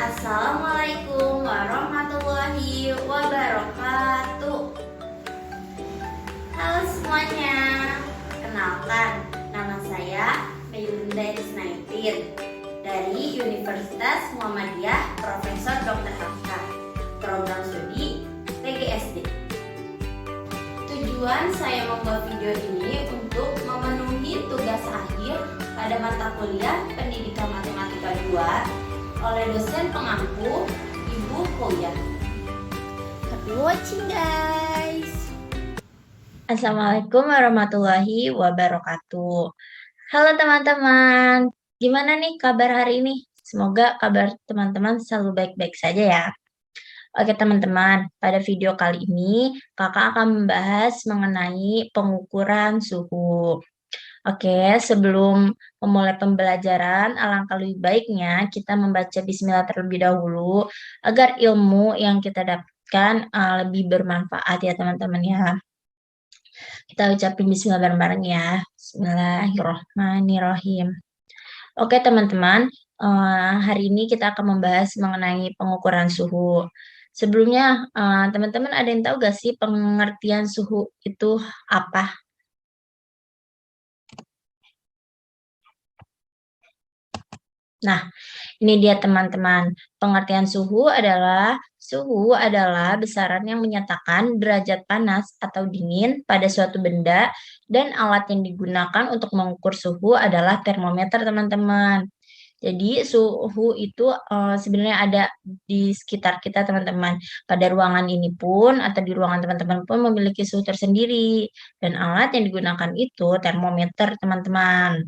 Assalamualaikum warahmatullahi wabarakatuh. Halo semuanya, kenalkan, nama saya Melinda Isnaipin dari Universitas Muhammadiyah Profesor Dr. Hafsa, program studi PGSD. Tujuan saya membuat video ini untuk memenuhi tugas akhir pada mata kuliah Pendidikan Matematika 2 oleh dosen pengampu Ibu Koya. Happy watching guys. Assalamualaikum warahmatullahi wabarakatuh. Halo teman-teman, gimana nih kabar hari ini? Semoga kabar teman-teman selalu baik-baik saja ya. Oke teman-teman, pada video kali ini kakak akan membahas mengenai pengukuran suhu. Oke, sebelum memulai pembelajaran, alangkah lebih baiknya kita membaca bismillah terlebih dahulu agar ilmu yang kita dapatkan lebih bermanfaat ya teman-teman ya. Kita ucapin bismillah bareng-bareng ya. Bismillahirrahmanirrahim. Oke teman-teman, hari ini kita akan membahas mengenai pengukuran suhu. Sebelumnya, teman-teman ada yang tahu gak sih pengertian suhu itu apa? Nah, ini dia teman-teman. Pengertian suhu adalah besaran yang menyatakan derajat panas atau dingin pada suatu benda dan alat yang digunakan untuk mengukur suhu adalah termometer, teman-teman. Jadi suhu itu sebenarnya ada di sekitar kita, teman-teman. Pada ruangan ini pun atau di ruangan teman-teman pun memiliki suhu tersendiri dan alat yang digunakan itu termometer, teman-teman.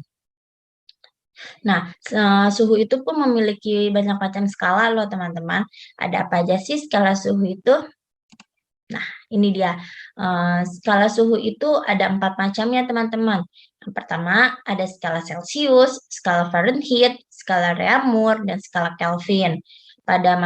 Nah, suhu itu pun memiliki banyak macam skala loh teman-teman. Ada apa aja sih skala suhu itu? Nah, ini dia. Skala suhu itu ada 4 macamnya teman-teman. Yang pertama ada skala Celcius, skala Fahrenheit, skala Reaumur, dan skala Kelvin. Pada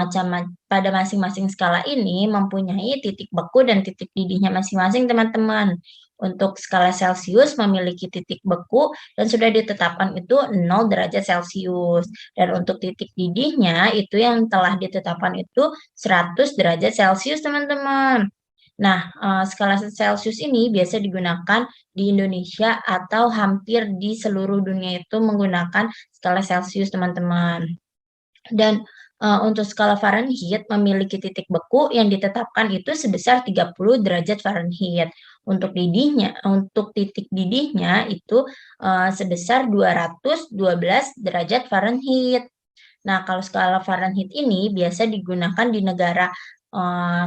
masing-masing skala ini mempunyai titik beku dan titik didihnya masing-masing teman-teman. Untuk skala Celcius memiliki titik beku dan sudah ditetapkan itu 0 derajat Celcius. Dan untuk titik didihnya itu yang telah ditetapkan itu 100 derajat Celcius teman-teman. Nah, skala Celcius ini biasa digunakan di Indonesia atau hampir di seluruh dunia itu menggunakan skala Celcius teman-teman. Dan untuk skala Fahrenheit memiliki titik beku yang ditetapkan itu sebesar 30 derajat Fahrenheit. Untuk titik didihnya itu sebesar 212 derajat Fahrenheit. Nah, kalau skala Fahrenheit ini biasa digunakan di negara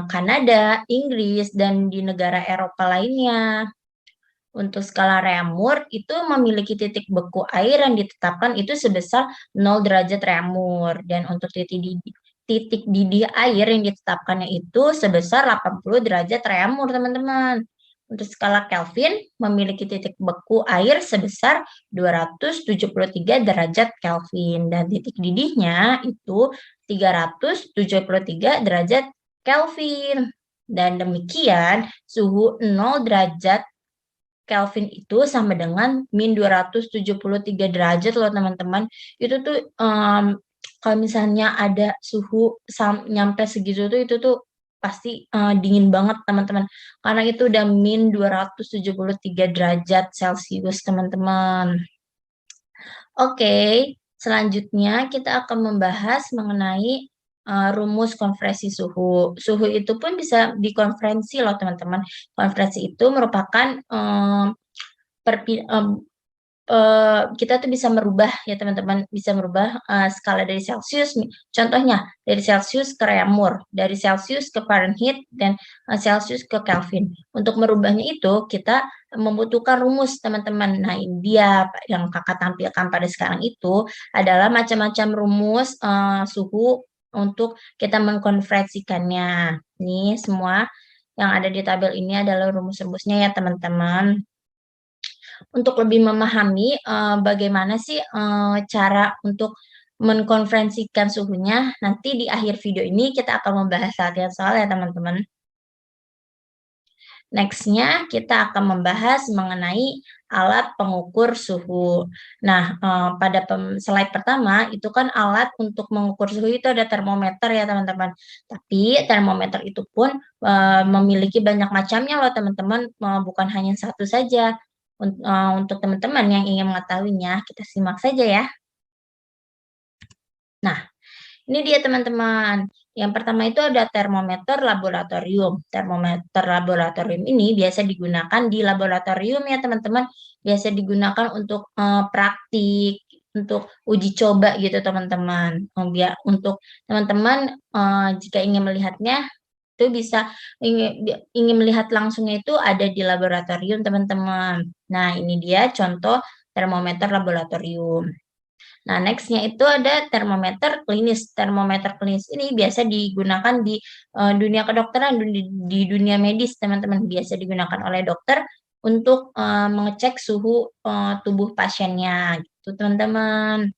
Kanada, Inggris, dan di negara Eropa lainnya. Untuk skala Reaumur itu memiliki titik beku air yang ditetapkan itu sebesar 0 derajat Reaumur. Dan untuk titik didih air yang ditetapkannya itu sebesar 80 derajat Reaumur, teman-teman. Untuk skala Kelvin memiliki titik beku air sebesar 273 derajat Kelvin. Dan titik didihnya itu 373 derajat Kelvin. Dan demikian suhu 0 derajat Kelvin itu sama dengan min 273 derajat loh teman-teman. Itu tuh kalau misalnya ada suhu nyampe segitu tuh itu tuh pasti dingin banget teman-teman. Karena itu udah min 273 derajat Celcius teman-teman. Oke, selanjutnya kita akan membahas mengenai rumus konversi suhu. Suhu itu pun bisa dikonversi loh teman-teman. Konversi itu merupakan kita tuh bisa merubah ya teman-teman, bisa merubah skala dari Celcius. Contohnya dari Celcius ke Reaumur, dari Celcius ke Fahrenheit, dan Celcius ke Kelvin. Untuk merubahnya itu kita membutuhkan rumus teman-teman. Nah ini dia yang kakak tampilkan pada sekarang itu adalah macam-macam rumus suhu untuk kita mengkonversikannya. Nih semua yang ada di tabel ini adalah rumus-rumusnya ya teman-teman. Untuk lebih memahami bagaimana sih cara untuk mengkonferensikan suhunya, nanti di akhir video ini kita akan membahas latihan soal ya teman-teman. Nextnya kita akan membahas mengenai alat pengukur suhu. Nah, pada slide pertama itu kan alat untuk mengukur suhu itu ada termometer ya teman-teman. Tapi termometer itu pun memiliki banyak macamnya loh teman-teman, bukan hanya satu saja. Untuk teman-teman yang ingin mengetahuinya, kita simak saja ya. Nah, ini dia teman-teman. Yang pertama itu ada termometer laboratorium. Termometer laboratorium ini biasa digunakan di laboratorium ya teman-teman. Biasa digunakan untuk praktik, untuk uji coba gitu teman-teman. Untuk teman-teman jika ingin melihatnya itu bisa ingin melihat langsungnya itu ada di laboratorium teman-teman. Nah, ini dia contoh termometer laboratorium. Nah, nextnya itu ada termometer klinis. Termometer klinis ini biasa digunakan di dunia kedokteran, di dunia medis, teman-teman. Biasa digunakan oleh dokter untuk mengecek suhu tubuh pasiennya, gitu, teman-teman.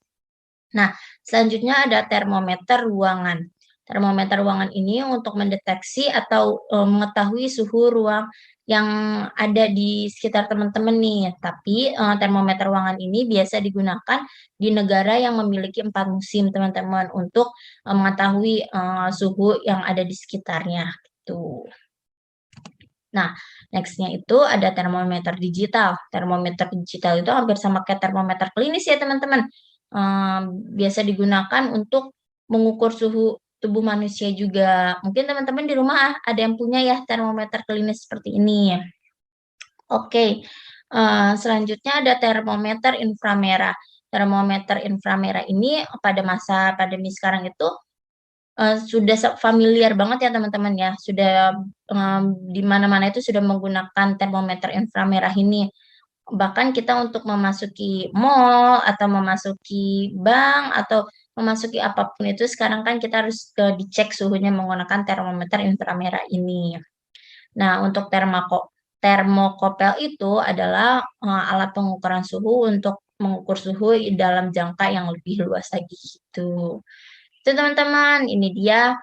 Nah, selanjutnya ada termometer ruangan. Termometer ruangan ini untuk mendeteksi atau mengetahui suhu ruang yang ada di sekitar teman-teman nih. Tapi termometer ruangan ini biasa digunakan di negara yang memiliki 4 musim, teman-teman, untuk mengetahui suhu yang ada di sekitarnya. Gitu. Nah, nextnya itu ada termometer digital. Termometer digital itu hampir sama kayak termometer klinis ya teman-teman. Biasa digunakan untuk mengukur suhu tubuh manusia juga. Mungkin teman-teman di rumah ada yang punya ya termometer klinis seperti ini. Oke, selanjutnya ada termometer inframerah. Termometer inframerah ini pada masa pandemi sekarang itu sudah familiar banget ya teman-teman ya, sudah di mana-mana itu sudah menggunakan termometer inframerah ini. Bahkan kita untuk memasuki mall atau memasuki bank atau memasuki apapun itu sekarang kan kita harus dicek suhunya menggunakan termometer inframerah ini. Nah, untuk termokopel itu adalah alat pengukuran suhu untuk mengukur suhu dalam jangka yang lebih luas lagi gitu. Itu teman-teman, ini dia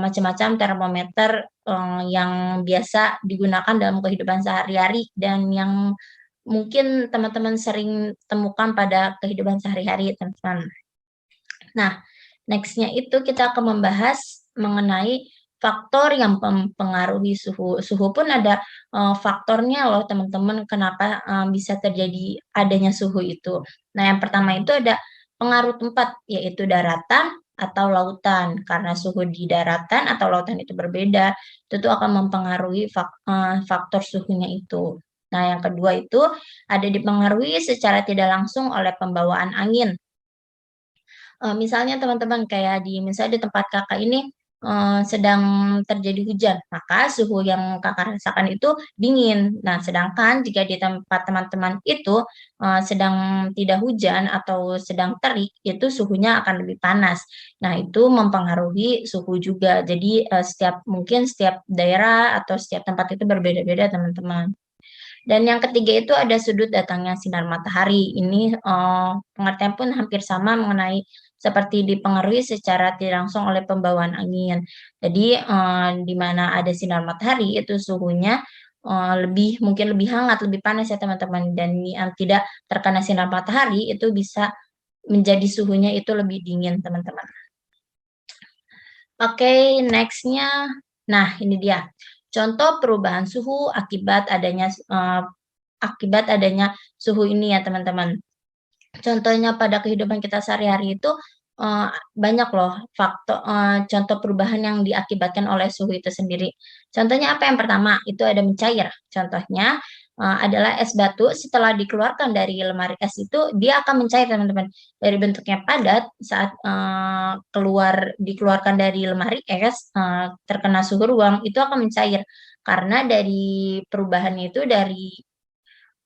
macam-macam termometer yang biasa digunakan dalam kehidupan sehari-hari dan yang mungkin teman-teman sering temukan pada kehidupan sehari-hari, teman-teman. Nah, nextnya itu kita akan membahas mengenai faktor yang mempengaruhi suhu. Suhu pun ada faktornya loh, teman-teman, kenapa bisa terjadi adanya suhu itu. Nah, yang pertama itu ada pengaruh tempat, yaitu daratan atau lautan. Karena suhu di daratan atau lautan itu berbeda, itu akan mempengaruhi faktor suhunya itu. Nah, yang kedua itu ada dipengaruhi secara tidak langsung oleh pembawaan angin. Misalnya teman-teman kayak misalnya di tempat Kakak ini sedang terjadi hujan, maka suhu yang Kakak rasakan itu dingin. Nah, sedangkan jika di tempat teman-teman itu sedang tidak hujan atau sedang terik, itu suhunya akan lebih panas. Nah, itu mempengaruhi suhu juga. Jadi mungkin setiap daerah atau setiap tempat itu berbeda-beda, teman-teman. Dan yang ketiga itu ada sudut datangnya sinar matahari. Ini pengertian pun hampir sama mengenai seperti dipengaruhi secara tidak langsung oleh pembawaan angin. Jadi di mana ada sinar matahari itu suhunya mungkin lebih hangat, lebih panas ya teman-teman. Dan yang tidak terkena sinar matahari itu bisa menjadi suhunya itu lebih dingin teman-teman. Oke, nextnya, nah ini dia. Contoh perubahan suhu akibat adanya suhu ini ya teman-teman. Contohnya pada kehidupan kita sehari-hari itu banyak loh contoh perubahan yang diakibatkan oleh suhu itu sendiri. Contohnya apa yang pertama? Itu ada mencair. Contohnya adalah es batu setelah dikeluarkan dari lemari es itu dia akan mencair teman-teman. Dari bentuknya padat saat dikeluarkan dari lemari es terkena suhu ruang itu akan mencair karena dari perubahannya itu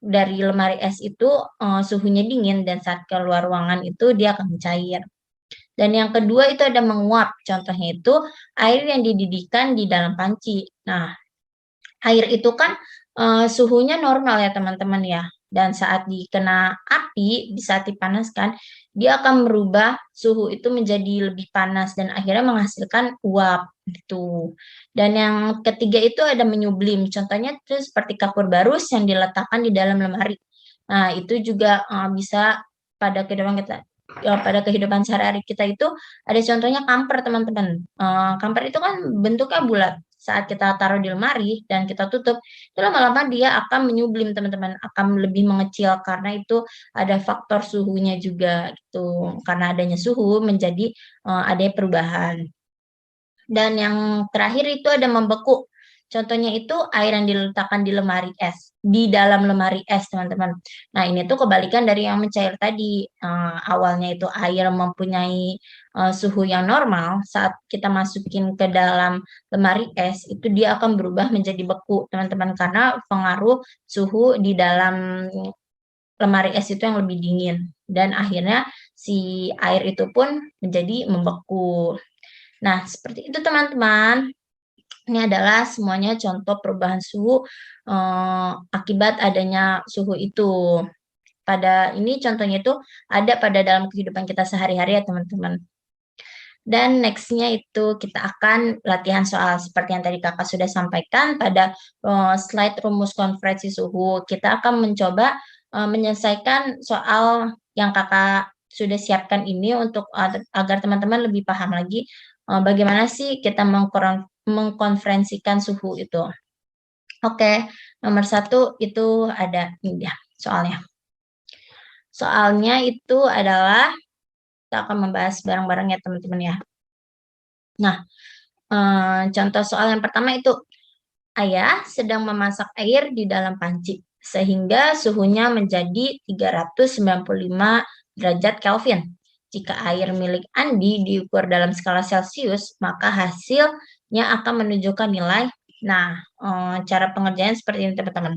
dari lemari es itu suhunya dingin dan saat keluar ruangan itu dia akan mencair. Dan yang kedua itu ada menguap. Contohnya itu air yang dididihkan di dalam panci. Nah, air itu kan suhunya normal ya teman-teman ya. Dan saat dikena api, saat dipanaskan, dia akan merubah suhu itu menjadi lebih panas dan akhirnya menghasilkan uap gitu. Dan yang ketiga itu ada menyublim. Contohnya itu seperti kapur barus yang diletakkan di dalam lemari. Nah, itu juga bisa pada kehidupan kita, ya, pada kehidupan sehari-hari kita itu ada contohnya kamper, teman-teman. Kamper itu kan bentuknya bulat. Saat kita taruh di lemari dan kita tutup, itu lama-lama dia akan menyublim, teman-teman, akan lebih mengecil karena itu ada faktor suhunya juga gitu. Karena adanya suhu menjadi adanya perubahan. Dan yang terakhir itu ada membeku. Contohnya itu air yang diletakkan di lemari es, di dalam lemari es, teman-teman. Nah, ini tuh kebalikan dari yang mencair tadi. Awalnya itu air mempunyai suhu yang normal, saat kita masukin ke dalam lemari es, itu dia akan berubah menjadi beku, teman-teman, karena pengaruh suhu di dalam lemari es itu yang lebih dingin. Dan akhirnya si air itu pun menjadi membeku. Nah, seperti itu teman-teman. Ini adalah semuanya contoh perubahan suhu akibat adanya suhu itu. Pada ini contohnya itu ada pada dalam kehidupan kita sehari-hari ya teman-teman. Dan next-nya itu kita akan latihan soal seperti yang tadi kakak sudah sampaikan pada slide rumus konversi suhu. Kita akan mencoba menyelesaikan soal yang kakak sudah siapkan ini untuk agar teman-teman lebih paham lagi bagaimana sih kita mengkonferensikan suhu itu. Oke, nomor 1 itu ada ini dia soalnya. Soalnya itu adalah kita akan membahas bareng-bareng ya teman-teman ya. Nah, contoh soal yang pertama itu, ayah sedang memasak air di dalam panci sehingga suhunya menjadi 395 derajat Kelvin. Jika air milik Andi diukur dalam skala Celcius, maka hasilnya akan menunjukkan nilai. Nah, cara pengerjaan seperti ini teman-teman.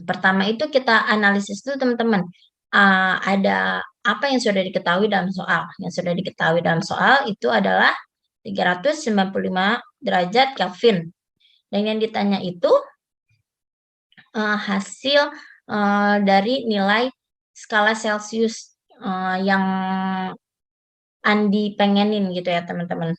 Pertama itu kita analisis dulu teman-teman. Ada apa yang sudah diketahui dalam soal. Yang sudah diketahui dalam soal itu adalah 395 derajat Kelvin. Dan yang ditanya itu hasil dari nilai skala Celcius yang Andi pengenin gitu ya teman-teman.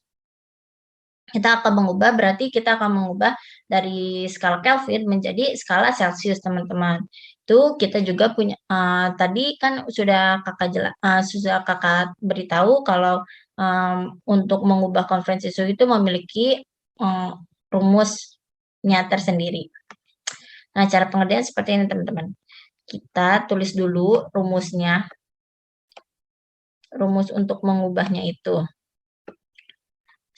Kita akan mengubah, berarti kita akan mengubah dari skala Kelvin menjadi skala Celcius, teman-teman. Itu kita juga punya, tadi kan sudah kakak beritahu kalau untuk mengubah konferensi suhu itu memiliki rumusnya tersendiri. Nah, cara pengerjaan seperti ini, teman-teman. Kita tulis dulu rumusnya, rumus untuk mengubahnya itu.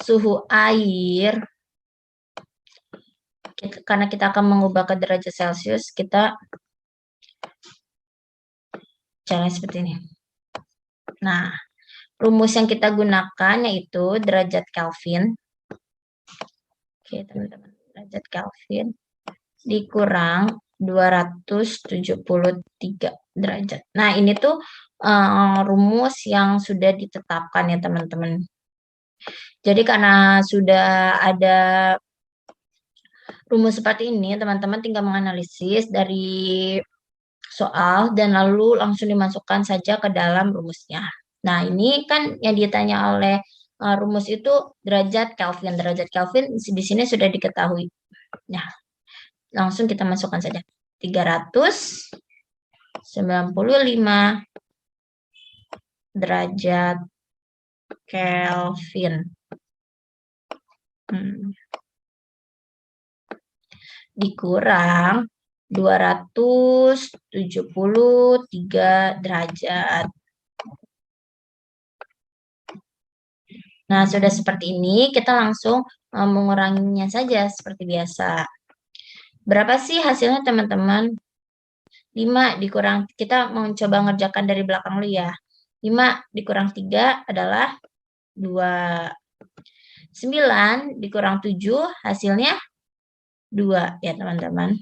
Suhu air, karena kita akan mengubah ke derajat Celcius, kita caranya seperti ini. Nah, rumus yang kita gunakan yaitu derajat Kelvin. Oke, teman-teman. Derajat Kelvin dikurang 273 derajat. Nah, ini tuh rumus yang sudah ditetapkan ya, teman-teman. Jadi karena sudah ada rumus seperti ini, teman-teman tinggal menganalisis dari soal dan lalu langsung dimasukkan saja ke dalam rumusnya. Nah, ini kan yang ditanya oleh rumus itu derajat Kelvin. Derajat Kelvin di sini sudah diketahui. Nah, langsung kita masukkan saja. 395 derajat Kelvin. Dikurang 273 derajat. Nah, sudah seperti ini, kita langsung menguranginya saja seperti biasa. Berapa sih hasilnya, teman-teman? 5 dikurang, kita mencoba mengerjakan dari belakang dulu ya. 5 dikurang 3 adalah 2. 9 dikurang 7 hasilnya 2 ya, teman-teman.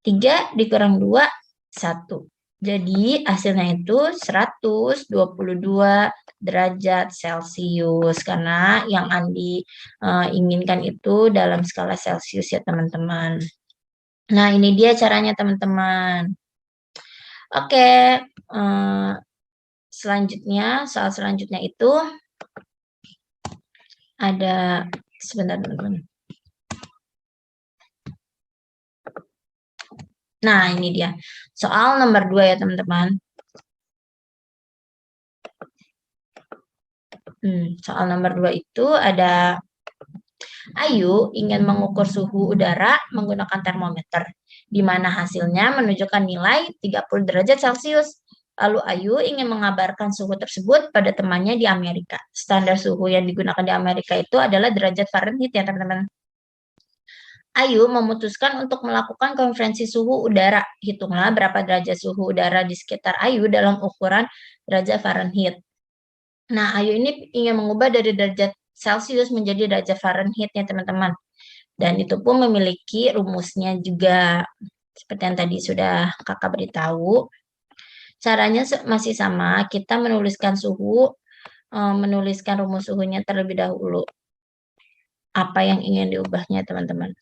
3 dikurang 2, 1. Jadi hasilnya itu 122 derajat Celcius. Karena yang Andi inginkan itu dalam skala Celcius ya, teman-teman. Nah, ini dia caranya, teman-teman. Oke, selanjutnya, soal selanjutnya itu ada, sebentar teman-teman. Nah, ini dia. Soal nomor 2 ya teman-teman. Soal nomor 2 itu ada Ayu ingin mengukur suhu udara menggunakan termometer, di mana hasilnya menunjukkan nilai 30 derajat Celcius. Lalu Ayu ingin mengabarkan suhu tersebut pada temannya di Amerika. Standar suhu yang digunakan di Amerika itu adalah derajat Fahrenheit ya teman-teman. Ayu memutuskan untuk melakukan konferensi suhu udara. Hitunglah berapa derajat suhu udara di sekitar Ayu dalam ukuran derajat Fahrenheit. Nah, Ayu ini ingin mengubah dari derajat Celcius menjadi derajat Fahrenheit ya teman-teman. Dan itu pun memiliki rumusnya juga. Seperti yang tadi sudah kakak beritahu. Caranya masih sama, kita menuliskan suhu, menuliskan rumus suhunya terlebih dahulu. Apa yang ingin diubahnya teman-teman?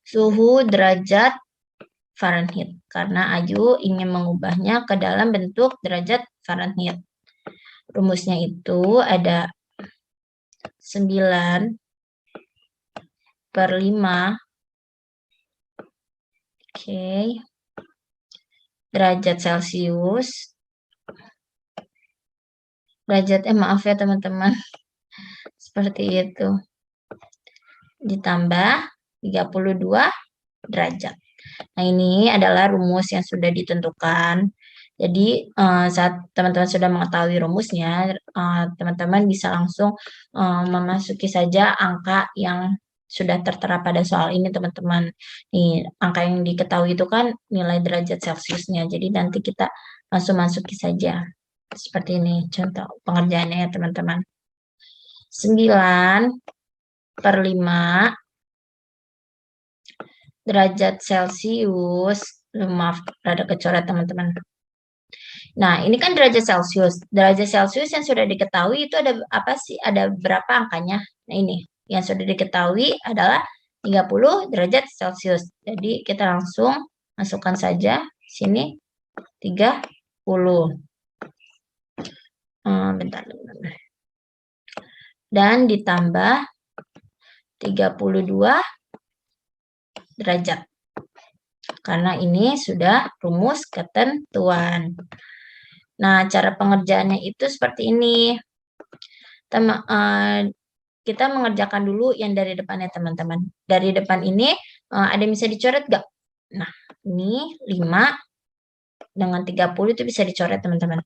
Suhu derajat Fahrenheit. Karena Ayu ingin mengubahnya ke dalam bentuk derajat Fahrenheit. Rumusnya itu ada 9/5 derajat Celcius. Maaf ya teman-teman. Seperti itu. Ditambah 32 derajat. Nah, ini adalah rumus yang sudah ditentukan. Jadi, saat teman-teman sudah mengetahui rumusnya, teman-teman bisa langsung memasuki saja angka yang sudah tertera pada soal ini, teman-teman. Nih, angka yang diketahui itu kan nilai derajat Celciusnya. Jadi, nanti kita langsung masuki saja. Seperti ini contoh pengerjaannya ya, teman-teman. 9/5 derajat Celcius. Maaf, rada kecoret teman-teman. Nah, ini kan derajat Celcius. Derajat Celcius yang sudah diketahui itu ada apa sih? Ada berapa angkanya? Nah, ini yang sudah diketahui adalah 30 derajat Celcius. Jadi, kita langsung masukkan saja sini 30. Bentar. Dan ditambah 32 derajat. Karena ini sudah rumus ketentuan. Nah, cara pengerjaannya itu seperti ini. Kita mengerjakan dulu yang dari depannya, teman-teman. Dari depan ini, ada yang bisa dicoret nggak? Nah, ini 5 dengan 30 itu bisa dicoret, teman-teman.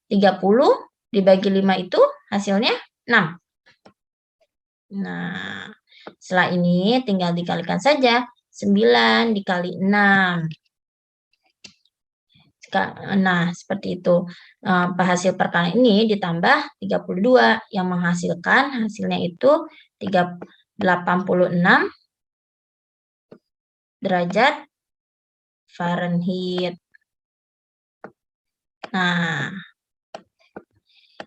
30 dibagi 5 itu hasilnya 6. Nah, setelah ini tinggal dikalikan saja. 9 dikali 6. Nah, seperti itu. Hasil perkalian ini ditambah 32 yang menghasilkan hasilnya itu 86 derajat Fahrenheit. Nah,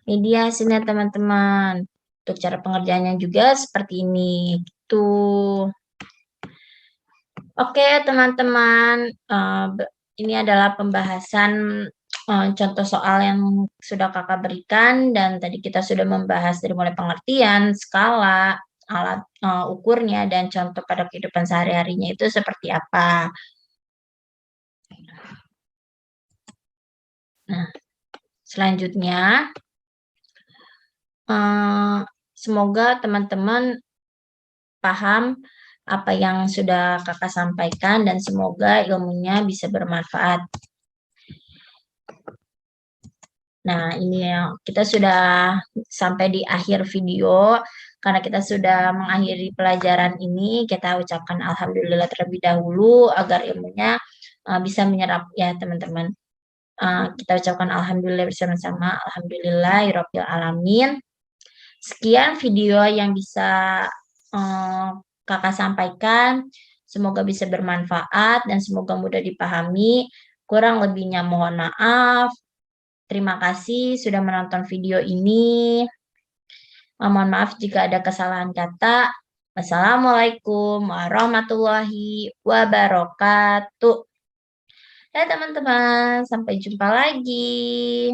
ini dia hasilnya teman-teman. Untuk cara pengerjaannya juga seperti ini. Gitu. Oke, teman-teman. Ini adalah pembahasan contoh soal yang sudah kakak berikan, dan tadi kita sudah membahas dari mulai pengertian, skala, alat ukurnya, dan contoh pada kehidupan sehari-harinya itu seperti apa. Nah, selanjutnya, semoga teman-teman paham apa yang sudah kakak sampaikan, dan semoga ilmunya bisa bermanfaat. Nah, ini kita sudah sampai di akhir video. Karena kita sudah mengakhiri pelajaran ini, kita ucapkan alhamdulillah terlebih dahulu agar ilmunya bisa menyerap ya teman-teman. Kita ucapkan alhamdulillah bersama-sama. Alhamdulillahirabbil alamin. Sekian video yang bisa kakak sampaikan. Semoga bisa bermanfaat dan semoga mudah dipahami. Kurang lebihnya mohon maaf. Terima kasih sudah menonton video ini. Mohon maaf jika ada kesalahan kata. Wassalamualaikum warahmatullahi wabarakatuh. Ya teman-teman, sampai jumpa lagi.